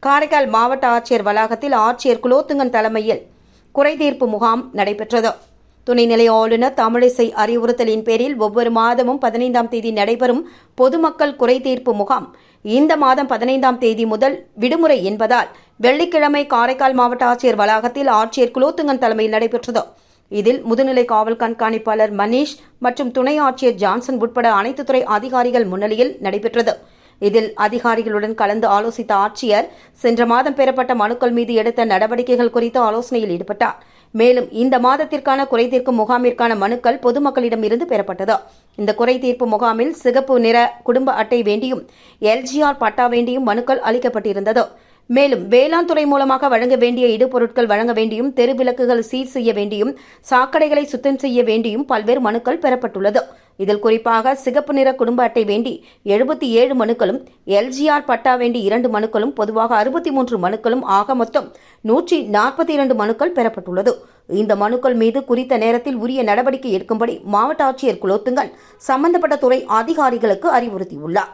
காரைக்கால் மாவட்ட ஆட்சியர் வளாகத்தில் ஆட்சியர் குலோத்துங்கன் தலைமையில் குறைதீர்ப்பு முகாம் நடைபெற்றது. துணைநிலை ஆளுநர் தமிழிசை அறிவுறுத்தலின் பேரில் ஒவ்வொரு மாதமும் 15ஆம் தேதி நடைபெறும் பொதுமக்கள் குறைதீர்ப்பு முகாம் இந்த மாதம் 15ஆம் தேதி முதல் விடுமுறை என்பதால் வெள்ளிக்கிழமை காரைக்கால் மாவட்ட ஆட்சியர் வளாகத்தில் ஆட்சியர் குலோத்துங்கன் தலைமையில் நடைபெற்றது. இதில் முதுநிலை காவல் கண்காணிப்பாளர் மணீஷ் மற்றும் துணை ஆட்சியர் ஜான்சன் உட்பட அனைத்து துறை அதிகாரிகள் முன்னிலையில் நடைபெற்றது. இதில் அதிகாரிகளுடன் கலந்து ஆலோசித்த ஆட்சியர் சென்ற மாதம் பெறப்பட்ட மனுக்கள் மீது எடுத்த நடவடிக்கைகள் குறித்து ஆலோசனையில் ஈடுபட்டார். மேலும் இந்த மாதத்திற்கான குறைதீர்க்கும் முகாமிற்கான மனுக்கள் பொதுமக்களிடம் இருந்து பெறப்பட்டது. இந்த குறைதீர்ப்பு முகாமில் சிகப்பு நிற குடும்ப அட்டை வேண்டியும் எல்ஜிஆர் பட்டா வேண்டியும் மனுக்கள் அளிக்கப்பட்டிருந்தது. மேலும் வேளாண் துறை மூலமாக வழங்க வேண்டிய இடுபொருட்கள் வழங்க வேண்டியும், தெருவிளக்குகள் சீர் செய்ய வேண்டியும், சாக்கடைகளை சுத்தம் செய்ய வேண்டியும் பல்வேறு மனுக்கள் பெறப்பட்டுள்ளது. இதில் குறிப்பாக சிகப்பு நிற குடும்ப அட்டை வேண்டி 77 மனுக்களும், எல்ஜிஆர் பட்டா வேண்டி 2 மனுக்களும், பொதுவாக 63 மனுக்களும் ஆக மொத்தம் 142 மனுக்கள் பெறப்பட்டுள்ளது. இந்த மனுக்கள் மீது குறித்த நேரத்தில் உரிய நடவடிக்கை எடுக்கும்படி மாவட்ட ஆட்சியர் குலோத்துங்கன் சம்பந்தப்பட்ட துறை அதிகாரிகளுக்கு அறிவுறுத்தியுள்ளார்.